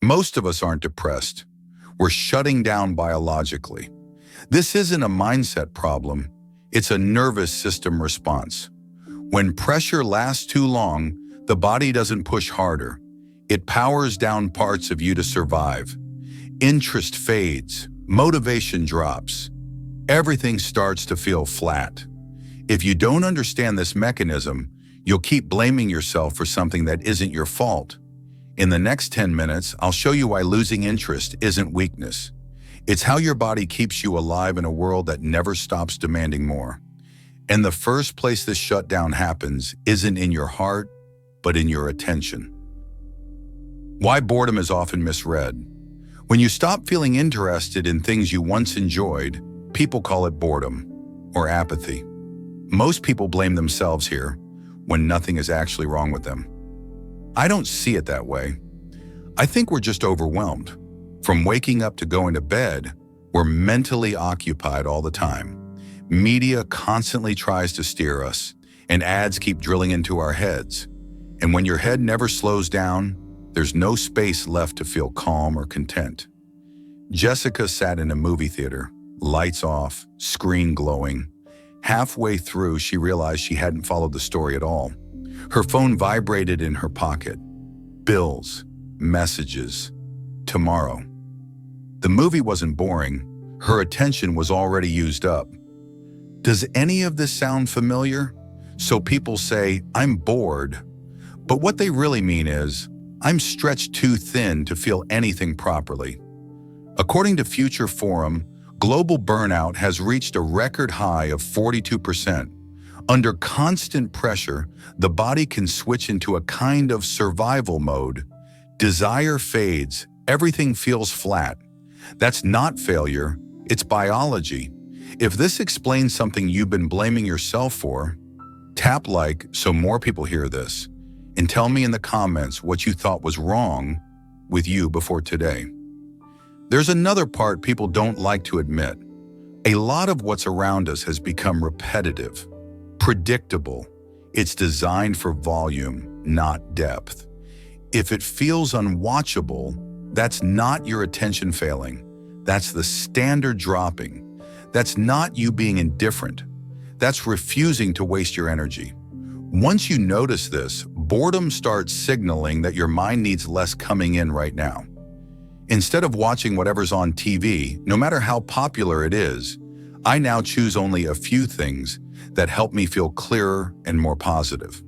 Most of us aren't depressed. We're shutting down biologically. This isn't a mindset problem. It's a nervous system response. When pressure lasts too long, the body doesn't push harder. It powers down parts of you to survive. Interest fades, motivation drops. Everything starts to feel flat. If you don't understand this mechanism, you'll keep blaming yourself for something that isn't your fault. In the next 10 minutes, I'll show you why losing interest isn't weakness. It's how your body keeps you alive in a world that never stops demanding more. And the first place this shutdown happens isn't in your heart, but in your attention. Why boredom is often misread. When you stop feeling interested in things you once enjoyed, people call it boredom or apathy. Most people blame themselves here when nothing is actually wrong with them. I don't see it that way. I think we're just overwhelmed. From waking up to going to bed, we're mentally occupied all the time. Media constantly tries to steer us, and ads keep drilling into our heads. And when your head never slows down, there's no space left to feel calm or content. Jessica sat in a movie theater, lights off, screen glowing. Halfway through, she realized she hadn't followed the story at all. Her phone vibrated in her pocket. Bills, messages, tomorrow. The movie wasn't boring. Her attention was already used up. Does any of this sound familiar? So people say, I'm bored. But what they really mean is, I'm stretched too thin to feel anything properly. According to Future Forum, global burnout has reached a record high of 42%. Under constant pressure, the body can switch into a kind of survival mode. Desire fades, everything feels flat. That's not failure, it's biology. If this explains something you've been blaming yourself for, tap like so more people hear this, and tell me in the comments what you thought was wrong with you before today. There's another part people don't like to admit. A lot of what's around us has become repetitive, predictable. It's designed for volume, not depth. If it feels unwatchable, that's not your attention failing. That's the standard dropping. That's not you being indifferent. That's refusing to waste your energy. Once you notice this, boredom starts signaling that your mind needs less coming in right now. Instead of watching whatever's on TV, no matter how popular it is, I now choose only a few things that help me feel clearer and more positive.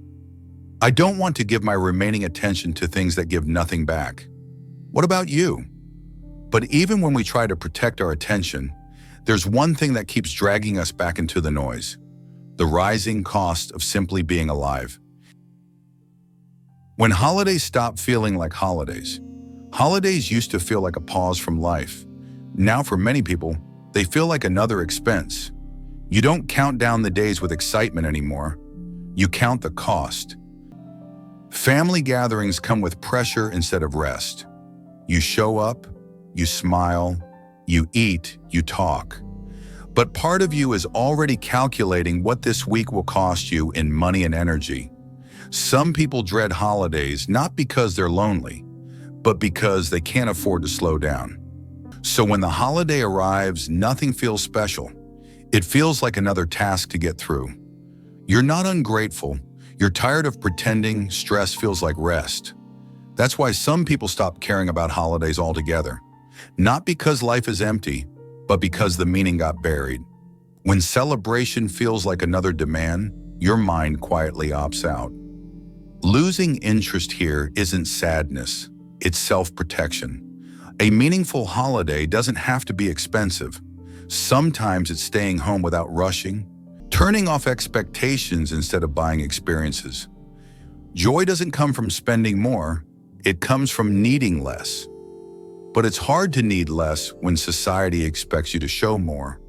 I don't want to give my remaining attention to things that give nothing back. What about you? But even when we try to protect our attention, there's one thing that keeps dragging us back into the noise: the rising cost of simply being alive. When holidays stop feeling like holidays, holidays used to feel like a pause from life. Now for many people, they feel like another expense. You don't count down the days with excitement anymore. You count the cost. Family gatherings come with pressure instead of rest. You show up, you smile, you eat, you talk. But part of you is already calculating what this week will cost you in money and energy. Some people dread holidays not because they're lonely, but because they can't afford to slow down. So when the holiday arrives, nothing feels special. It feels like another task to get through. You're not ungrateful. You're tired of pretending stress feels like rest. That's why some people stop caring about holidays altogether. Not because life is empty, but because the meaning got buried. When celebration feels like another demand, your mind quietly opts out. Losing interest here isn't sadness, it's self-protection. A meaningful holiday doesn't have to be expensive. Sometimes it's staying home without rushing, turning off expectations instead of buying experiences. Joy doesn't come from spending more, it comes from needing less. But it's hard to need less when society expects you to show more,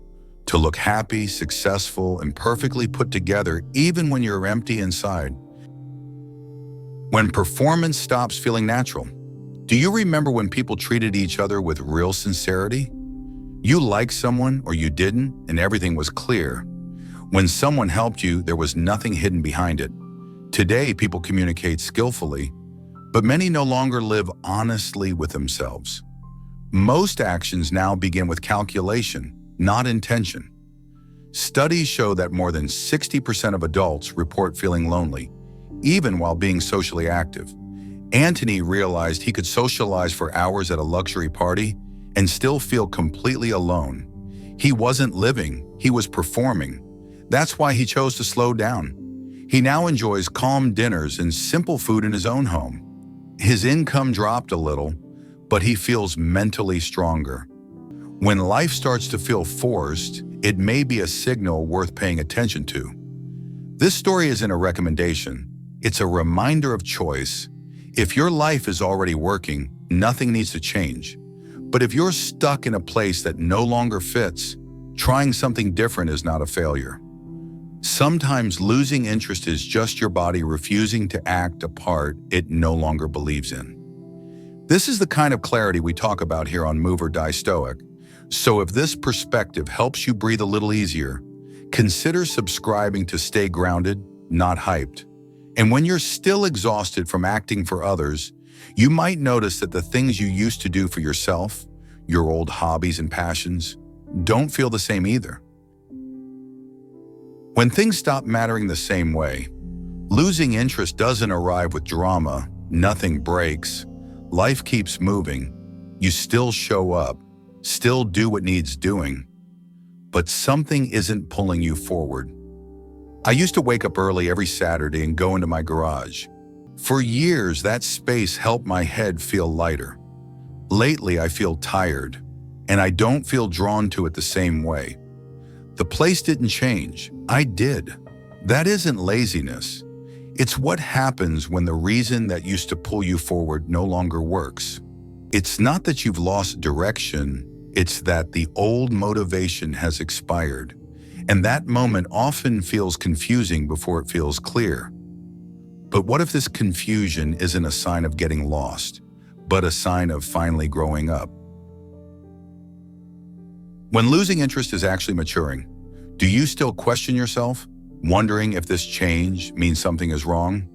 to look happy, successful, and perfectly put together even when you're empty inside. When performance stops feeling natural. Do you remember when people treated each other with real sincerity? You liked someone or you didn't, and everything was clear. When someone helped you, there was nothing hidden behind it. Today, people communicate skillfully, But many no longer live honestly with themselves. Most actions now begin with calculation, not intention. Studies show that more than 60% of adults report feeling lonely, even while being socially active. Anthony realized he could socialize for hours at a luxury party and still feel completely alone. He wasn't living, he was performing. That's why he chose to slow down. He now enjoys calm dinners and simple food in his own home. His income dropped a little, but he feels mentally stronger. When life starts to feel forced, it may be a signal worth paying attention to. This story isn't a recommendation, it's a reminder of choice. If your life is already working, nothing needs to change. But if you're stuck in a place that no longer fits, trying something different is not a failure. Sometimes losing interest is just your body refusing to act a part it no longer believes in. This is the kind of clarity we talk about here on Move or Die Stoic. So if this perspective helps you breathe a little easier, consider subscribing to stay grounded, not hyped. And when you're still exhausted from acting for others, you might notice that the things you used to do for yourself, your old hobbies and passions, don't feel the same either. When things stop mattering the same way, losing interest doesn't arrive with drama, nothing breaks, life keeps moving, you still show up, still do what needs doing, but something isn't pulling you forward. I used to wake up early every Saturday and go into my garage. For years, that space helped my head feel lighter. Lately, I feel tired, and I don't feel drawn to it the same way. The place didn't change, I did. That isn't laziness. It's what happens when the reason that used to pull you forward no longer works. It's not that you've lost direction, it's that the old motivation has expired. And that moment often feels confusing before it feels clear. But what if this confusion isn't a sign of getting lost, but a sign of finally growing up? When losing interest is actually maturing, do you still question yourself, wondering if this change means something is wrong?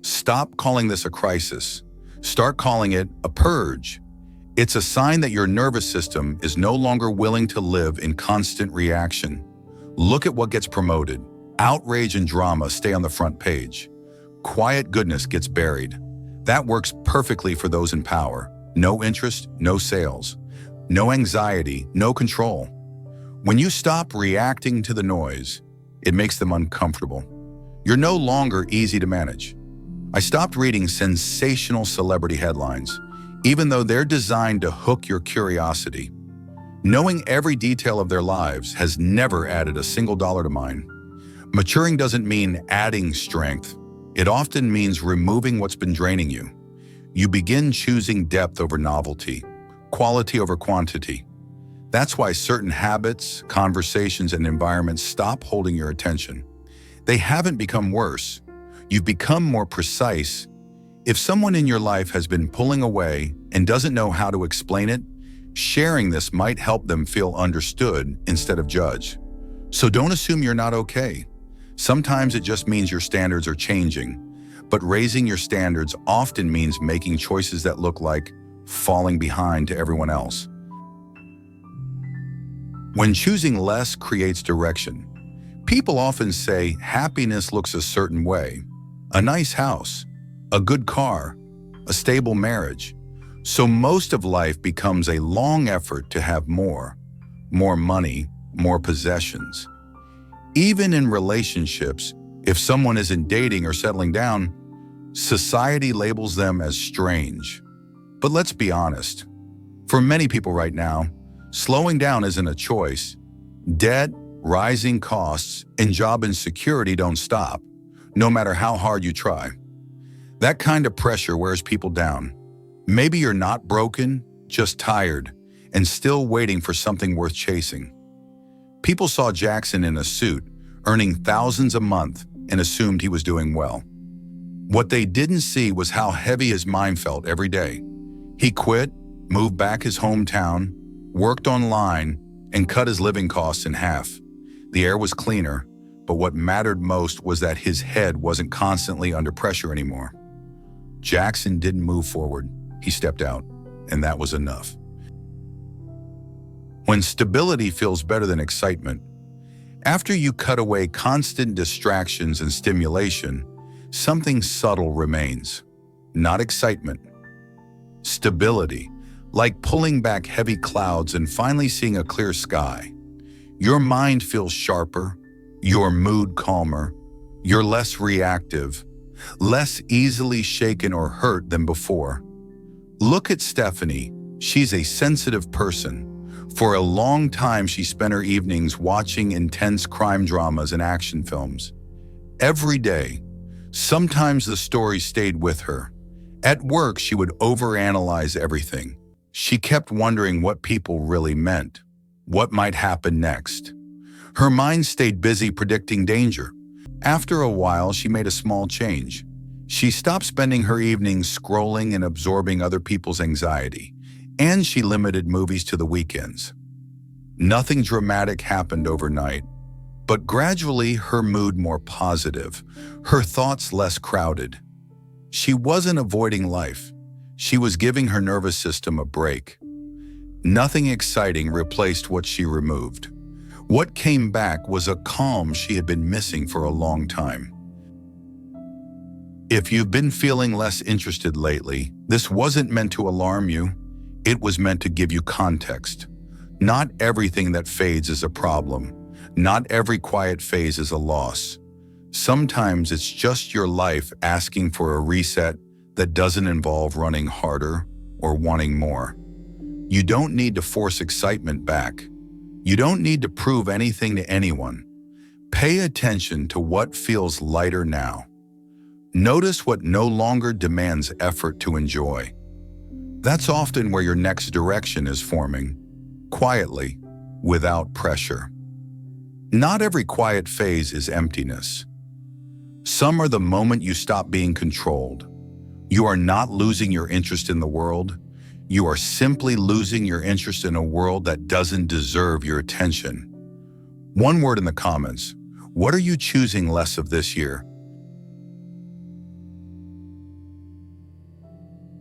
Stop calling this a crisis. Start calling it a purge. It's a sign that your nervous system is no longer willing to live in constant reaction. Look at what gets promoted. Outrage and drama stay on the front page. Quiet goodness gets buried. That works perfectly for those in power. No interest, no sales. No anxiety, no control. When you stop reacting to the noise, it makes them uncomfortable. You're no longer easy to manage. I stopped reading sensational celebrity headlines, even though they're designed to hook your curiosity. Knowing every detail of their lives has never added a single dollar to mine. Maturing doesn't mean adding strength. It often means removing what's been draining you. You begin choosing depth over novelty, quality over quantity. That's why certain habits, conversations, and environments stop holding your attention. They haven't become worse. You've become more precise. If someone in your life has been pulling away and doesn't know how to explain it, sharing this might help them feel understood instead of judged. So don't assume you're not okay. Sometimes it just means your standards are changing, but raising your standards often means making choices that look like falling behind to everyone else. When choosing less creates direction, people often say happiness looks a certain way: a nice house, a good car, a stable marriage. So most of life becomes a long effort to have more money, more possessions. Even in relationships, if someone isn't dating or settling down, society labels them as strange. But let's be honest. For many people right now, slowing down isn't a choice. Debt, rising costs, and job insecurity don't stop, no matter how hard you try. That kind of pressure wears people down. Maybe you're not broken, just tired, and still waiting for something worth chasing. People saw Jackson in a suit, earning thousands a month, and assumed he was doing well. What they didn't see was how heavy his mind felt every day. He quit, moved back his hometown, worked online, and cut his living costs in half. The air was cleaner, but what mattered most was that his head wasn't constantly under pressure anymore. Jackson didn't move forward. He stepped out, and that was enough. When stability feels better than excitement, after you cut away constant distractions and stimulation, something subtle remains. Not excitement. Stability, like pulling back heavy clouds and finally seeing a clear sky. Your mind feels sharper, your mood calmer, you're less reactive, less easily shaken or hurt than before. Look at Stephanie. She's a sensitive person. For a long time, she spent her evenings watching intense crime dramas and action films. Every day, sometimes the story stayed with her. At work, she would overanalyze everything. She kept wondering what people really meant, what might happen next. Her mind stayed busy predicting danger. After a while, she made a small change. She stopped spending her evenings scrolling and absorbing other people's anxiety, and she limited movies to the weekends. Nothing dramatic happened overnight, but gradually her mood more positive, her thoughts less crowded. She wasn't avoiding life. She was giving her nervous system a break. Nothing exciting replaced what she removed. What came back was a calm she had been missing for a long time. If you've been feeling less interested lately, this wasn't meant to alarm you. It was meant to give you context. Not everything that fades is a problem. Not every quiet phase is a loss. Sometimes it's just your life asking for a reset that doesn't involve running harder or wanting more. You don't need to force excitement back. You don't need to prove anything to anyone. Pay attention to what feels lighter now. Notice what no longer demands effort to enjoy. That's often where your next direction is forming, quietly, without pressure. Not every quiet phase is emptiness. Some are the moment you stop being controlled. You are not losing your interest in the world. You are simply losing your interest in a world that doesn't deserve your attention. One word in the comments. What are you choosing less of this year?